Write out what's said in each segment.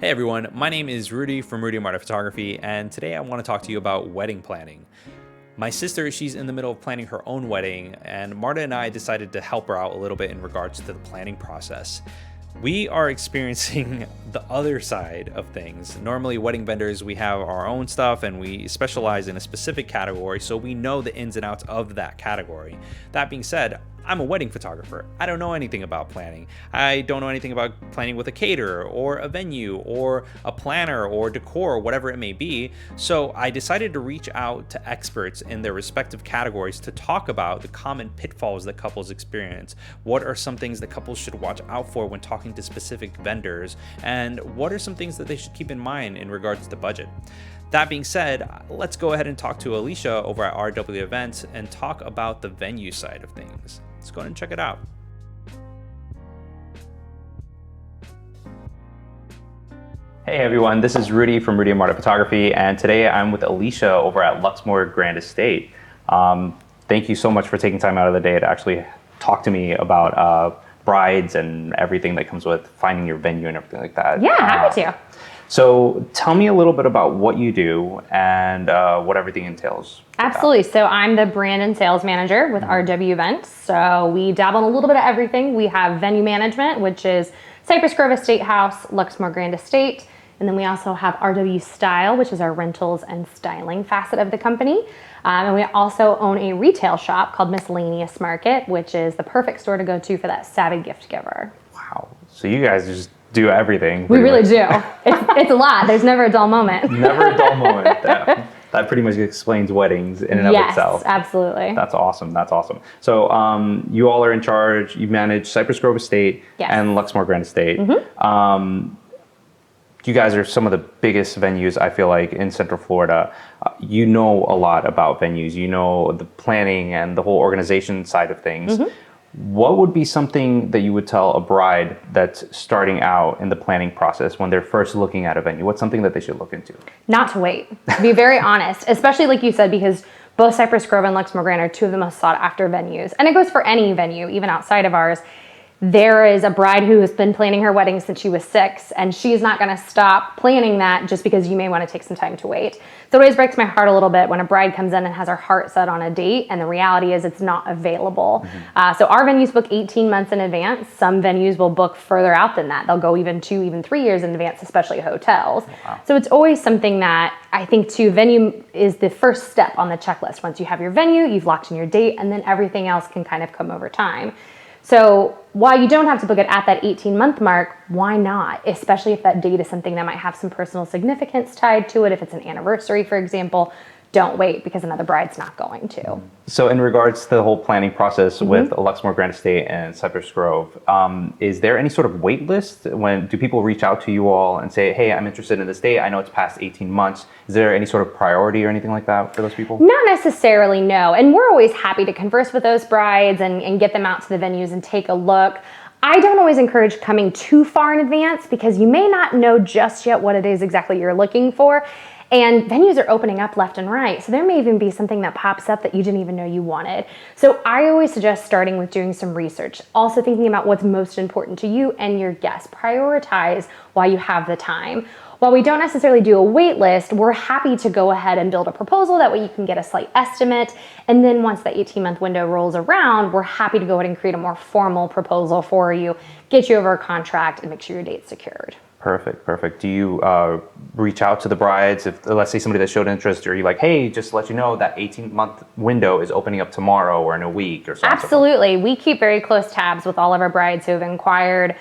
Hey everyone, my name is Rudy from Rudy Marta Photography, and today I want to talk to you about wedding planning. My sister, she's in the middle of planning her own wedding, and Marta and I decided to help her out a little bit in regards to the planning process. We are experiencing the other side of things. Normally, wedding vendors, we have our own stuff and we specialize in a specific category, so we know the ins and outs of that category. That being said, I'm a wedding photographer. I don't know anything about planning. I don't know anything about planning with a caterer or a venue or a planner or decor, whatever it may be. So I decided to reach out to experts in their respective categories to talk about the common pitfalls that couples experience. What are some things that couples should watch out for when talking to specific vendors? And what are some things that they should keep in mind in regards to budget? That being said, let's go ahead and talk to Alecia over at RW Events and talk about the venue side of things. Let's go ahead and check it out. Hey everyone, this is Rudy from Rudy Marta Photography, and today I'm with Alecia over at Luxmore Grande Estate. Thank you so much for taking time out of the day to actually talk to me about brides and everything that comes with finding your venue and everything like that. Yeah, happy to. So tell me a little bit about what you do and what everything entails. Absolutely. So I'm the brand and sales manager with RW Events. So we dabble in a little bit of everything. We have venue management, which is Cypress Grove Estate House, Luxmore Grande Estate. And then we also have RW Style, which is our rentals and styling facet of the company. And we also own a retail shop called Miscellaneous Market, which is the perfect store to go to for that savvy gift giver. Wow. So you guys just do everything. We really do. It's a lot. There's never a dull moment. Never a dull moment. That pretty much explains weddings in and of itself. Yes, absolutely. That's awesome. That's awesome. So you all are in charge. You manage Cypress Grove Estate and Luxmore Grande Estate. Mm-hmm. You guys are some of the biggest venues, I feel like, in Central Florida. You know a lot about venues. You know the planning and the whole organization side of things. Mm-hmm. What would be something that you would tell a bride that's starting out in the planning process when they're first looking at a venue? What's something that they should look into? Not to wait, to be very honest, especially like you said, because both Cypress Grove and Luxmore Grande are two of the most sought after venues. And it goes for any venue, even outside of ours. There is a bride who has been planning her wedding since she was 6, and she's not going to stop planning that just because you may want to take some time to wait. So it always breaks my heart a little bit when a bride comes in and has her heart set on a date, and the reality is it's not available. Mm-hmm. So our venues book 18 months in advance. Some venues will book further out than that. They'll go even 2, even 3 years in advance, especially hotels. Wow. So it's always something that I think too, venue is the first step on the checklist. Once you have your venue, you've locked in your date, and then everything else can kind of come over time. So while you don't have to book it at that 18-month mark, why not? Especially if that date is something that might have some personal significance tied to it. If it's an anniversary, for example, don't wait because another bride's not going to. So in regards to the whole planning process with Luxmore Grande Estate and Cypress Grove, is there any sort of wait list? Do people reach out to you all and say, hey, I'm interested in this date. I know it's past 18 months. Is there any sort of priority or anything like that for those people? Not necessarily, no. And we're always happy to converse with those brides and get them out to the venues and take a look. I don't always encourage coming too far in advance because you may not know just yet what it is exactly you're looking for. And venues are opening up left and right. So there may even be something that pops up that you didn't even know you wanted. So I always suggest starting with doing some research. Also thinking about what's most important to you and your guests. Prioritize while you have the time. While we don't necessarily do a wait list, we're happy to go ahead and build a proposal. That way you can get a slight estimate. And then once the 18-month window rolls around, we're happy to go ahead and create a more formal proposal for you, get you over a contract, and make sure your date's secured. Perfect, perfect. Do you reach out to the brides if, let's say, somebody that showed interest, or are you like, hey, just to let you know that 18-month window is opening up tomorrow or in a week or something? Absolutely. We keep very close tabs with all of our brides who have inquired.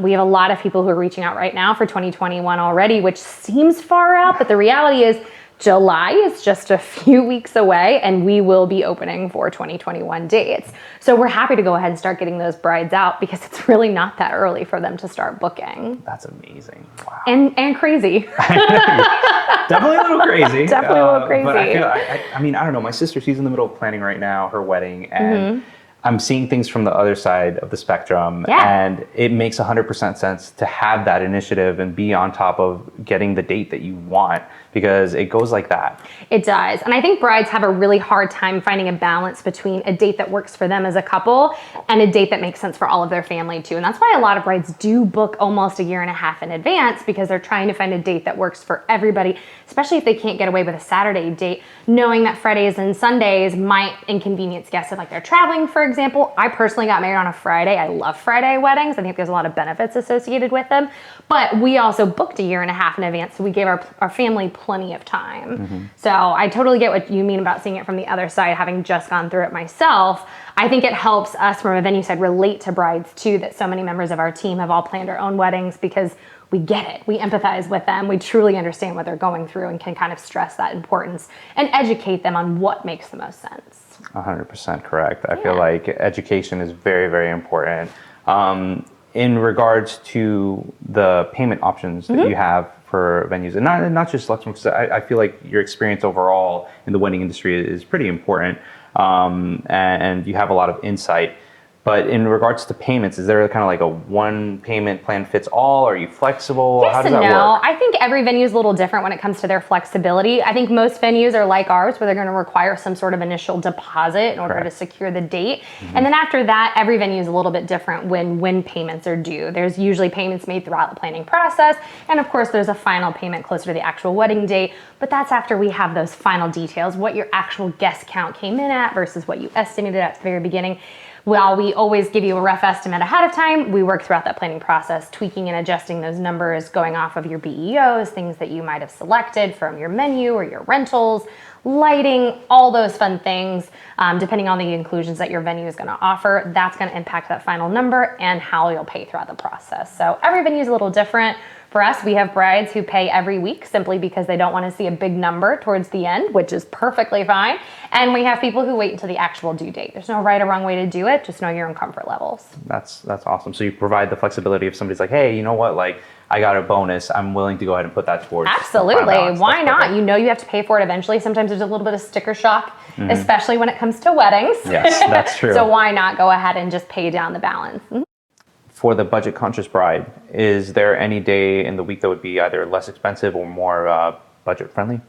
We have a lot of people who are reaching out right now for 2021 already, which seems far out, but the reality is July is just a few weeks away and we will be opening for 2021 dates. So we're happy to go ahead and start getting those brides out because it's really not that early for them to start booking. That's amazing. Wow. And crazy. Definitely a little crazy. Definitely a little crazy. But I mean, I don't know. My sister, she's in the middle of planning right now her wedding, and I'm seeing things from the other side of the spectrum, and it makes 100% sense to have that initiative and be on top of getting the date that you want because it goes like that. It does. And I think brides have a really hard time finding a balance between a date that works for them as a couple and a date that makes sense for all of their family too. And that's why a lot of brides do book almost a year and a half in advance, because they're trying to find a date that works for everybody, especially if they can't get away with a Saturday date, knowing that Fridays and Sundays might inconvenience guests if like they're traveling, for example. I personally got married on a Friday. I love Friday weddings. I think there's a lot of benefits associated with them, but we also booked a year and a half in advance. So we gave our family plenty of time. So I totally get what you mean about seeing it from the other side, having just gone through it myself. I think it helps us from a venue side relate to brides too, that so many members of our team have all planned our own weddings, because we get it. We empathize with them. We truly understand what they're going through and can kind of stress that importance and educate them on what makes the most sense. 100% correct. I feel like education is very, very important. In regards to the payment options that you have for venues, and not just Luxmore, because I feel like your experience overall in the wedding industry is pretty important, and you have a lot of insight. But in regards to payments, is there kind of like a one payment plan fits all? Are you flexible? Yes How does and that no. work? I think every venue is a little different when it comes to their flexibility. I think most venues are like ours, where they're going to require some sort of initial deposit in order to secure the date. And then after that, every venue is a little bit different when payments are due. There's usually payments made throughout the planning process. And of course, there's a final payment closer to the actual wedding date. But that's after we have those final details, what your actual guest count came in at versus what you estimated at the very beginning. While we always give you a rough estimate ahead of time, we work throughout that planning process, tweaking and adjusting those numbers, going off of your BEOs, things that you might have selected from your menu or your rentals, lighting, all those fun things, depending on the inclusions that your venue is going to offer. That's going to impact that final number and how you'll pay throughout the process. So every venue is a little different. For us, we have brides who pay every week simply because they don't want to see a big number towards the end, which is perfectly fine. And we have people who wait until the actual due date. There's no right or wrong way to do it. Just know your own comfort levels. That's awesome. So you provide the flexibility if somebody's like, hey, you know what, like I got a bonus, I'm willing to go ahead and put that towards. Absolutely. Why not? You know you have to pay for it eventually. Sometimes there's a little bit of sticker shock, especially when it comes to weddings. Yes, that's true. So why not go ahead and just pay down the balance? For the budget conscious bride, is there any day in the week that would be either less expensive or more budget friendly?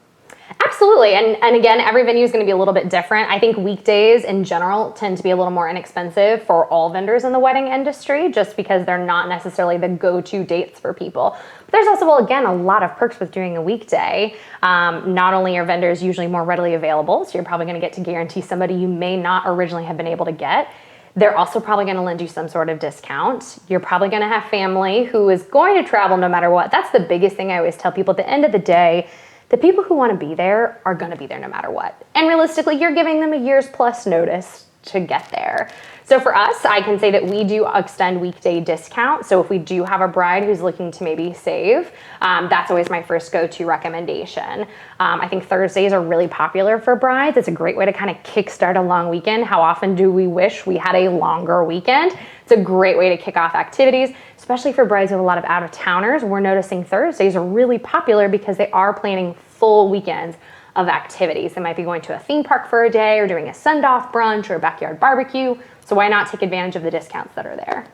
Absolutely. And again, every venue is going to be a little bit different. I think weekdays in general tend to be a little more inexpensive for all vendors in the wedding industry, just because they're not necessarily the go-to dates for people. But there's also, well, again, a lot of perks with doing a weekday. Not only are vendors usually more readily available, so you're probably going to get to guarantee somebody you may not originally have been able to get. They're also probably going to lend you some sort of discount. You're probably going to have family who is going to travel no matter what. That's the biggest thing I always tell people. At the end of the day, the people who want to be there are going to be there no matter what. And realistically, you're giving them a year's plus notice to get there. So for us, I can say that we do extend weekday discount. So if we do have a bride who's looking to maybe save, that's always my first go-to recommendation. I think Thursdays are really popular for brides. It's a great way to kind of kickstart a long weekend. How often do we wish we had a longer weekend? It's a great way to kick off activities, especially for brides with a lot of out-of-towners. We're noticing Thursdays are really popular because they are planning full weekends of activities. They might be going to a theme park for a day or doing a send-off brunch or a backyard barbecue. So why not take advantage of the discounts that are there?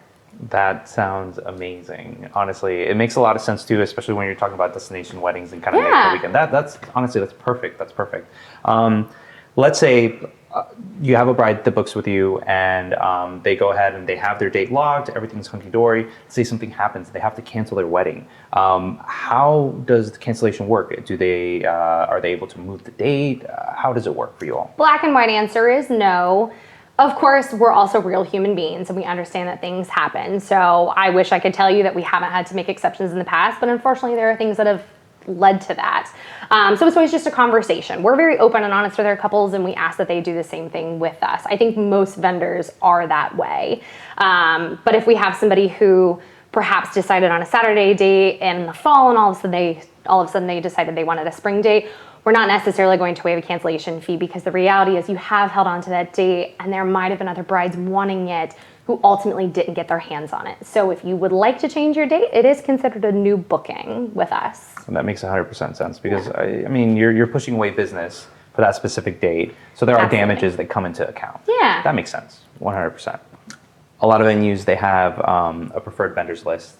That sounds amazing. Honestly, it makes a lot of sense too, especially when you're talking about destination weddings and kind of make the weekend. That's honestly, that's perfect. That's perfect. Let's say you have a bride that books with you and they go ahead and they have their date logged, everything's hunky-dory. Say something happens, they have to cancel their wedding. How does the cancellation work? Are they able to move the date? How does it work for you all? Black and white answer is no. Of course, we're also real human beings and we understand that things happen. So I wish I could tell you that we haven't had to make exceptions in the past, but unfortunately there are things that have led to that. So it's always just a conversation. We're very open and honest with our couples and we ask that they do the same thing with us. I think most vendors are that way. But if we have somebody who perhaps decided on a Saturday date in the fall and all of a sudden they decided they wanted a spring date, we're not necessarily going to waive a cancellation fee because the reality is you have held on to that date and there might have been other brides wanting it who ultimately didn't get their hands on it. So if you would like to change your date, it is considered a new booking with us. And that makes 100% sense because I mean, you're pushing away business for that specific date. So there are damages that come into account. Yeah. That makes sense, 100%. A lot of venues, they have a preferred vendors list.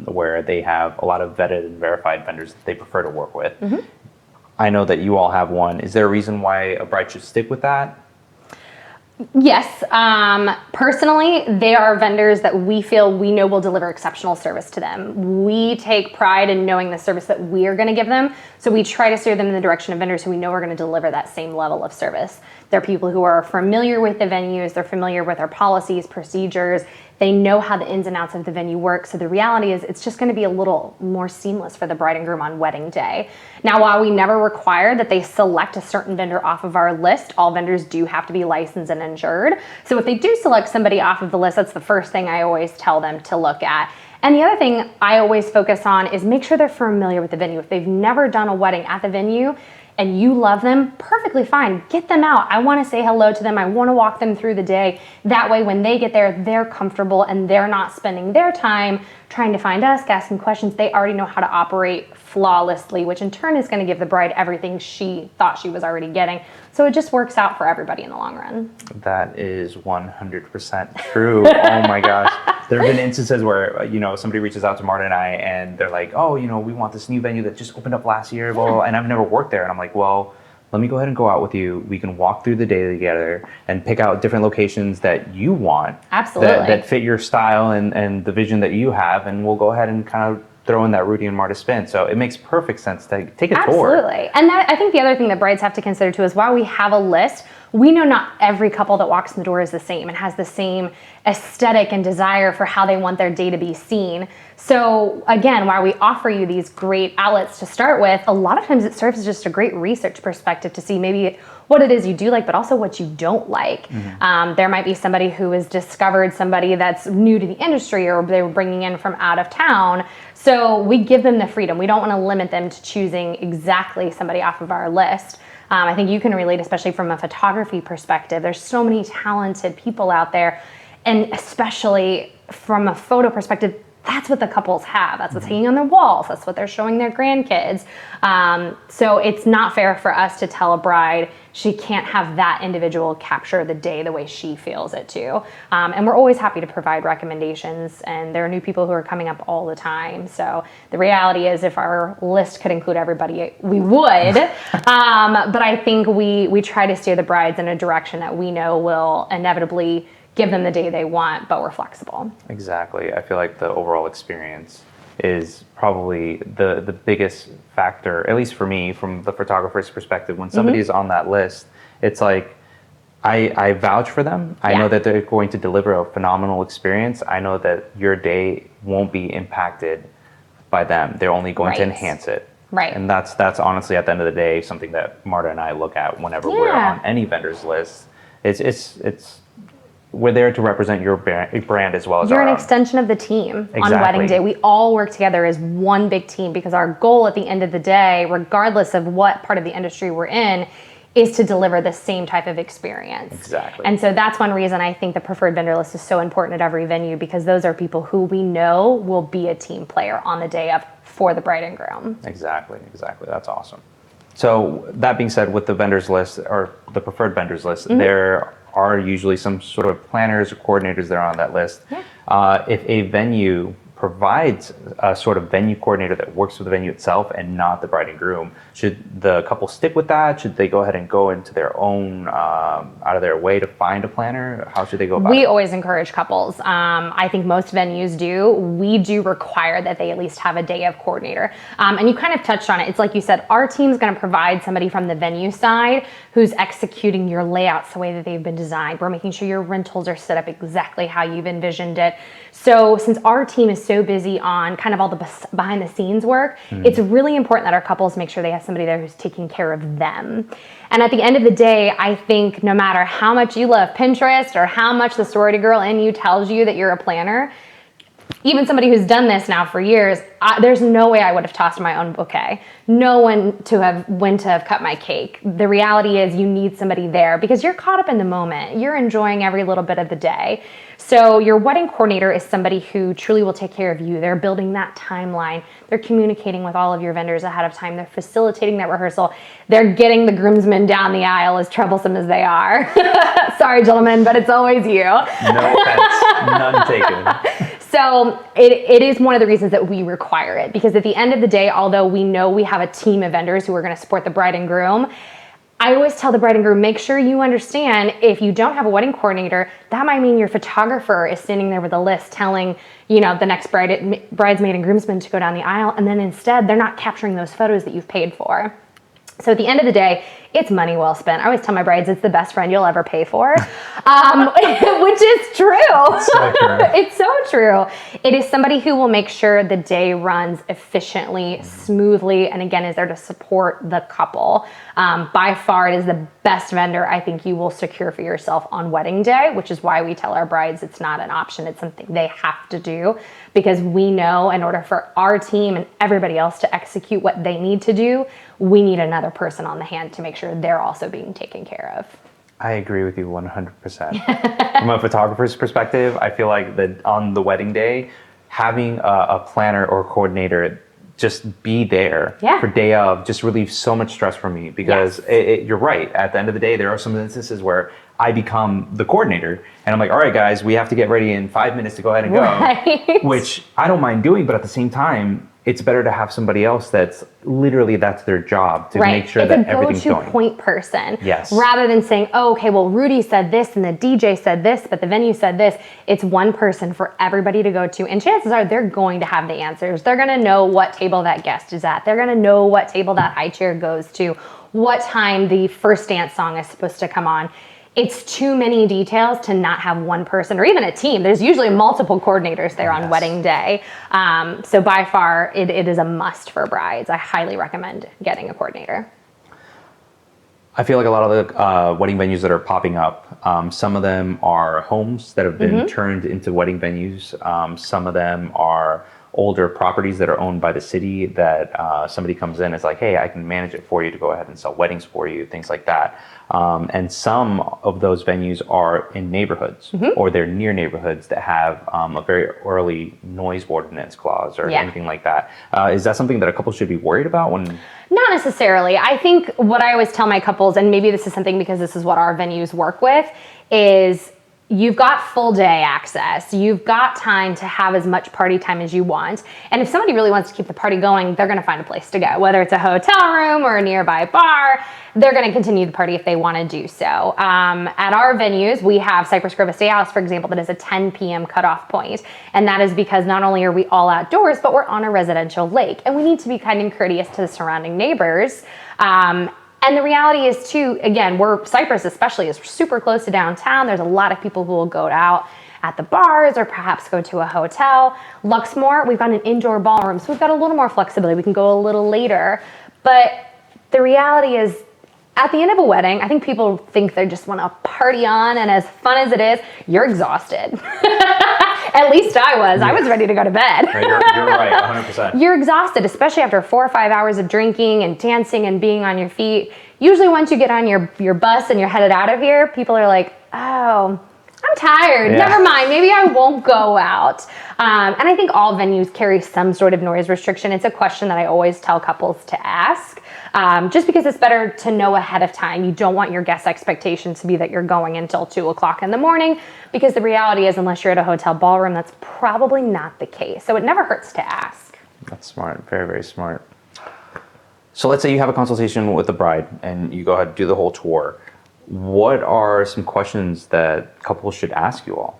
where they have a lot of vetted and verified vendors that they prefer to work with. I know that you all have one. Is there a reason why a bride should stick with that? Yes. Personally, they are vendors that we know will deliver exceptional service to them. We take pride in knowing the service that we are going to give them. So we try to steer them in the direction of vendors who we know are going to deliver that same level of service. They're people who are familiar with the venues. They're familiar with our policies, procedures. They know how the ins and outs of the venue work. So the reality is it's just going to be a little more seamless for the bride and groom on wedding day. Now, while we never require that they select a certain vendor off of our list, all vendors do have to be licensed and insured. So if they do select somebody off of the list, that's the first thing I always tell them to look at. And the other thing I always focus on is make sure they're familiar with the venue. If they've never done a wedding at the venue, and you love them, perfectly fine. Get them out. I want to say hello to them. I want to walk them through the day. That way, when they get there, they're comfortable and they're not spending their time trying to find us, asking questions. They already know how to operate flawlessly, which in turn is going to give the bride everything she thought she was already getting. So it just works out for everybody in the long run. That is 100% true. Oh my gosh. There have been instances where, somebody reaches out to Marta and I and they're like, oh, we want this new venue that just opened up last year. Well, and I've never worked there. And I'm like, well, let me go ahead and go out with you. We can walk through the day together and pick out different locations that you want. Absolutely. That fit your style and the vision that you have. And we'll go ahead and kind of throw in that Rudy and Marta spin. So it makes perfect sense to take a tour. Absolutely. And I think the other thing that brides have to consider too is while we have a list, we know not every couple that walks in the door is the same and has the same aesthetic and desire for how they want their day to be seen. So again, while we offer you these great outlets to start with, a lot of times it serves as just a great research perspective to see maybe what it is you do like, but also what you don't like. There might be somebody who has discovered somebody that's new to the industry or they were bringing in from out of town. So we give them the freedom. We don't want to limit them to choosing exactly somebody off of our list. I think you can relate, especially from a photography perspective. There's so many talented people out there. And especially from a photo perspective, that's what the couples have. That's what's hanging on their walls. That's what they're showing their grandkids. So it's not fair for us to tell a bride she can't have that individual capture the day the way she feels it to. And we're always happy to provide recommendations. And there are new people who are coming up all the time. So the reality is if our list could include everybody, we would. But I think we try to steer the brides in a direction that we know will inevitably give them the day they want, but we're flexible. Exactly. I feel like the overall experience is probably the biggest factor, at least for me, from the photographer's perspective. When somebody's on that list, it's like, I vouch for them. I know that they're going to deliver a phenomenal experience. I know that your day won't be impacted by them. They're only going to enhance it. Right. And that's honestly, at the end of the day, something that Marta and I look at whenever we're on any vendor's list. It's we're there to represent your brand as well as You're our an own. Extension of the team Exactly. on wedding day. We all work together as one big team because our goal at the end of the day, regardless of what part of the industry we're in, is to deliver the same type of experience. Exactly. And so that's one reason I think the preferred vendor list is so important at every venue, because those are people who we know will be a team player on the day of for the bride and groom. Exactly. That's awesome. So that being said, with the vendors list or the preferred vendors list, there are usually some sort of planners or coordinators that are on that list. If a venue provides a sort of venue coordinator that works with the venue itself and not the bride and groom, should the couple stick with that? Should they go ahead and go into their own, out of their way to find a planner? How should they go about it? We always encourage couples. I think most venues do. We do require that they at least have a day of coordinator. And you kind of touched on it. It's like you said, our team's going to provide somebody from the venue side who's executing your layouts the way that they've been designed. We're making sure your rentals are set up exactly how you've envisioned it. So since our team is so busy on kind of all the behind the scenes work, it's really important that our couples make sure they have somebody there who's taking care of them. And at the end of the day, I think no matter how much you love Pinterest or how much the sorority girl in you tells you that you're a planner, even somebody who's done this now for years, there's no way I would have tossed my own bouquet. No one when to have cut my cake. The reality is you need somebody there because you're caught up in the moment. You're enjoying every little bit of the day. So your wedding coordinator is somebody who truly will take care of you. They're building that timeline. They're communicating with all of your vendors ahead of time. They're facilitating that rehearsal. They're getting the groomsmen down the aisle, as troublesome as they are. Sorry, gentlemen, but it's always you. No offense. None taken. So it is one of the reasons that we require it, because at the end of the day, although we know we have a team of vendors who are going to support the bride and groom, I always tell the bride and groom, make sure you understand if you don't have a wedding coordinator, that might mean your photographer is standing there with a list telling, the next bridesmaid and groomsman to go down the aisle, and then instead they're not capturing those photos that you've paid for. So at the end of the day, it's money well spent. I always tell my brides it's the best friend you'll ever pay for, which is true. So true. It's so true. It is somebody who will make sure the day runs efficiently, smoothly, and again, is there to support the couple. By far, it is the best vendor I think you will secure for yourself on wedding day, which is why we tell our brides it's not an option. It's something they have to do, because we know in order for our team and everybody else to execute what they need to do, we need another person on the hand to make sure they're also being taken care of. I agree with you 100%. From a photographer's perspective, I feel like that on the wedding day, having a planner or coordinator just be there for day of just relieves so much stress from me, because you're right. At the end of the day, there are some instances where I become the coordinator and I'm like, all right, guys, we have to get ready in 5 minutes to go ahead and go, which I don't mind doing. But at the same time, it's better to have somebody else that's literally, that's their job to make sure that everything's going. It's a go-to point person. Yes. Rather than saying, oh, okay, well, Rudy said this and the DJ said this, but the venue said this. It's one person for everybody to go to. And chances are they're going to have the answers. They're going to know what table that guest is at. They're going to know what table that high chair goes to, what time the first dance song is supposed to come on. It's too many details to not have one person or even a team. There's usually multiple coordinators there on wedding day. So by far, it is a must for brides. I highly recommend getting a coordinator. I feel like a lot of the wedding venues that are popping up, some of them are homes that have been turned into wedding venues. Some of them are older properties that are owned by the city that somebody comes in, it's like, hey, I can manage it for you to go ahead and sell weddings for you, things like that. And some of those venues are in neighborhoods or they're near neighborhoods that have a very early noise ordinance clause or anything like that. Is that something that a couple should be worried about when? Not necessarily. I think what I always tell my couples, and maybe this is something because this is what our venues work with, is you've got full day access. You've got time to have as much party time as you want. And if somebody really wants to keep the party going, they're going to find a place to go, whether it's a hotel room or a nearby bar. They're going to continue the party if they want to do so. At our venues, we have Cypress Grove Estate House, for example, that is a 10 p.m. cutoff point. And that is because not only are we all outdoors, but we're on a residential lake. And we need to be kind and courteous to the surrounding neighbors. And the reality is too, again, Cypress especially is super close to downtown. There's a lot of people who will go out at the bars or perhaps go to a hotel. Luxmore, we've got an indoor ballroom, so we've got a little more flexibility. We can go a little later. But the reality is, at the end of a wedding, I think people think they just want to party on, and as fun as it is, you're exhausted. At least I was. Yes. I was ready to go to bed. Right, you're right, 100%. You're exhausted, especially after 4 or 5 hours of drinking and dancing and being on your feet. Usually once you get on your bus and you're headed out of here, people are like, oh, I'm tired. Yeah. Never mind. Maybe I won't go out. And I think all venues carry some sort of noise restriction. It's a question that I always tell couples to ask, just because it's better to know ahead of time. You don't want your guest expectations to be that you're going until 2 o'clock in the morning, because the reality is, unless you're at a hotel ballroom, that's probably not the case. So it never hurts to ask. That's smart. Very, very smart. So let's say you have a consultation with the bride and you go ahead and do the whole tour. What are some questions that couples should ask you all?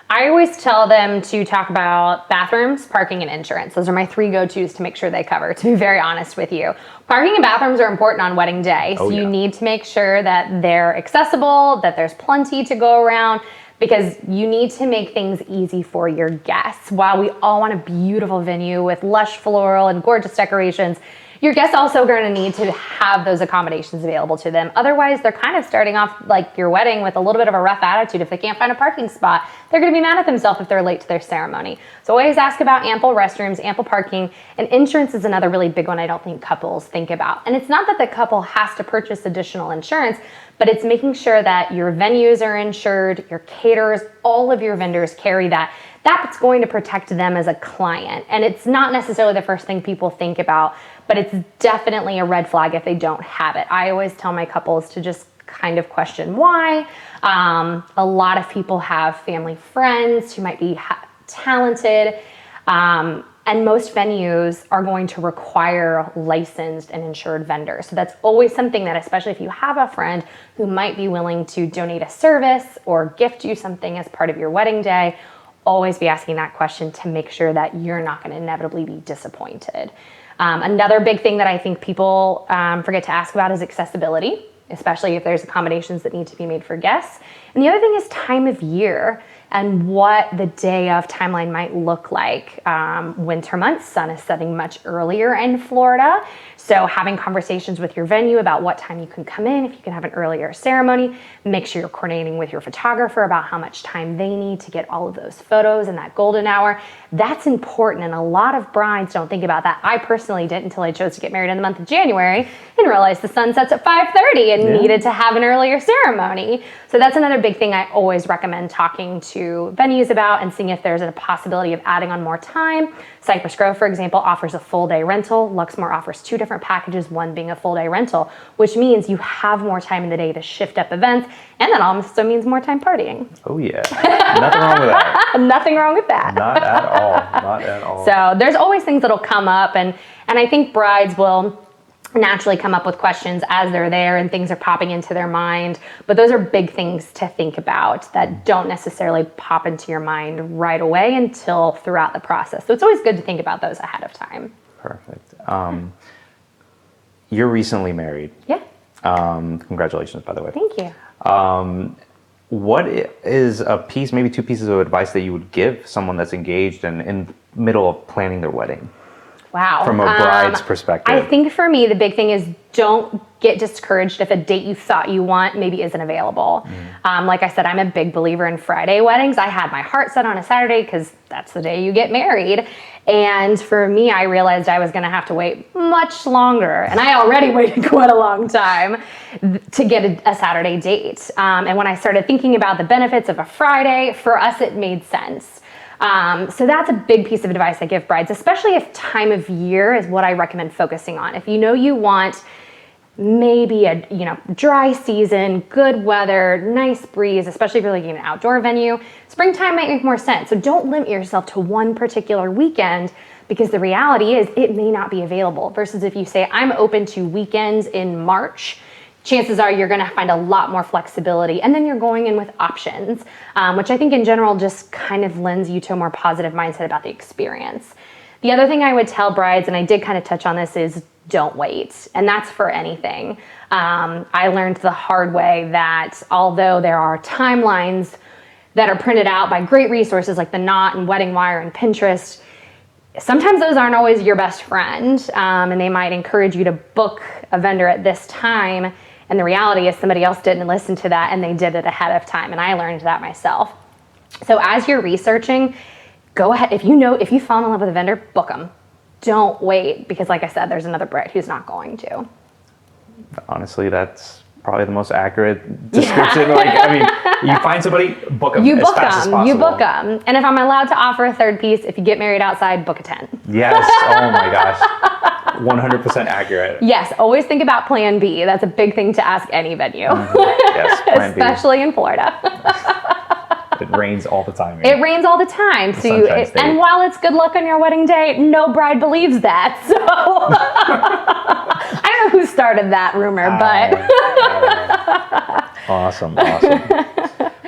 I always tell them to talk about bathrooms, parking, and insurance. Those are my 3 go-tos to make sure they cover, to be very honest with you. Parking and bathrooms are important on wedding day. So you need to make sure that they're accessible, that there's plenty to go around, because you need to make things easy for your guests. While we all want a beautiful venue with lush floral and gorgeous decorations, your guests also are going to need to have those accommodations available to them. Otherwise, they're kind of starting off like your wedding with a little bit of a rough attitude. If they can't find a parking spot, they're going to be mad at themselves if they're late to their ceremony. So always ask about ample restrooms, ample parking, and insurance is another really big one I don't think couples think about. And it's not that the couple has to purchase additional insurance, but it's making sure that your venues are insured, your caterers, all of your vendors carry that. That's going to protect them as a client. And it's not necessarily the first thing people think about, but it's definitely a red flag if they don't have it. I always tell my couples to just kind of question why. A lot of people have family friends who might be talented. And most venues are going to require licensed and insured vendors. So that's always something that, especially if you have a friend who might be willing to donate a service or gift you something as part of your wedding day, always be asking that question to make sure that you're not going to inevitably be disappointed. Another big thing that I think people forget to ask about is accessibility, especially if there's accommodations that need to be made for guests. And the other thing is time of year and what the day of timeline might look like. Winter months, sun is setting much earlier in Florida. So having conversations with your venue about what time you can come in, if you can have an earlier ceremony, make sure you're coordinating with your photographer about how much time they need to get all of those photos in that golden hour. That's important, and a lot of brides don't think about that. I personally didn't until I chose to get married in the month of January and realized the sun sets at 5:30 and needed to have an earlier ceremony. So that's another big thing I always recommend talking to venues about and seeing if there's a possibility of adding on more time. Cypress Grove, for example, offers a full day rental. Luxmore offers 2 different packages, one being a full day rental, which means you have more time in the day to shift up events, and that also means more time partying. Oh yeah, nothing wrong with that. Nothing wrong with that. Not at all, not at all. So there's always things that'll come up, and I think brides will naturally come up with questions as they're there and things are popping into their mind. But those are big things to think about that don't necessarily pop into your mind right away until throughout the process. So it's always good to think about those ahead of time. Perfect. You're recently married. Yeah. Congratulations, by the way. Thank you. What is a piece, maybe 2 pieces of advice that you would give someone that's engaged and in the middle of planning their wedding? Wow. From a bride's perspective. I think for me, the big thing is don't get discouraged if a date you thought you want maybe isn't available. Like I said, I'm a big believer in Friday weddings. I had my heart set on a Saturday because that's the day you get married. And for me, I realized I was going to have to wait much longer. And I already waited quite a long time to get a Saturday date. And when I started thinking about the benefits of a Friday, for us, it made sense. So that's a big piece of advice I give brides, especially if time of year is what I recommend focusing on. If you know you want maybe a dry season, good weather, nice breeze, especially if you're looking at an outdoor venue, springtime might make more sense. So don't limit yourself to one particular weekend, because the reality is it may not be available. Versus if you say, I'm open to weekends in March, chances are you're gonna find a lot more flexibility, and then you're going in with options, which I think in general just kind of lends you to a more positive mindset about the experience. The other thing I would tell brides, and I did kind of touch on this, is don't wait. And that's for anything. I learned the hard way that although there are timelines that are printed out by great resources like The Knot and Wedding Wire and Pinterest, sometimes those aren't always your best friend, and they might encourage you to book a vendor at this time. And the reality is somebody else didn't listen to that and they did it ahead of time. And I learned that myself. So as you're researching, go ahead. If you fall in love with a vendor, book them. Don't wait, because like I said, there's another bride who's not going to. Honestly, that's probably the most accurate description. Yeah. You find somebody, book them as fast as possible. You book them. And if I'm allowed to offer a third piece, if you get married outside, book a tent. Yes. Oh my gosh. 100% accurate. Yes. Always think about plan B. That's a big thing to ask any venue. Yes, plan B. Especially in Florida. It rains all the time here. It rains all the time. And while it's good luck on your wedding day, no bride believes that. So I don't know who started that rumor, but. Awesome.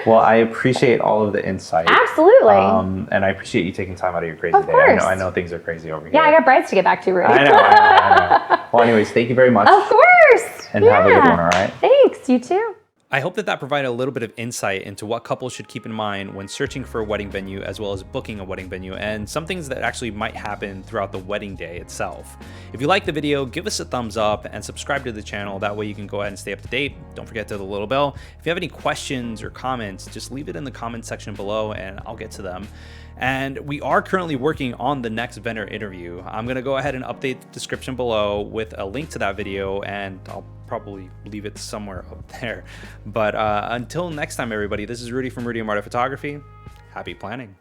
Well, I appreciate all of the insight. Absolutely. And I appreciate you taking time out of your crazy day. I know things are crazy over here. Yeah, I got brides to get back to, Rudy. I know. Well, anyways, thank you very much. Of course. And have a good one, all right? Thanks. You too. I hope that provided a little bit of insight into what couples should keep in mind when searching for a wedding venue, as well as booking a wedding venue, and some things that actually might happen throughout the wedding day itself. If you like the video, give us a thumbs up and subscribe to the channel. That way you can go ahead and stay up to date. Don't forget to hit the little bell. If you have any questions or comments, just leave it in the comment section below and I'll get to them. And we are currently working on the next vendor interview. I'm gonna go ahead and update the description below with a link to that video, and I'll probably leave it somewhere up there. But until next time, everybody, this is Rudy from Rudy and Marta Photography. Happy planning.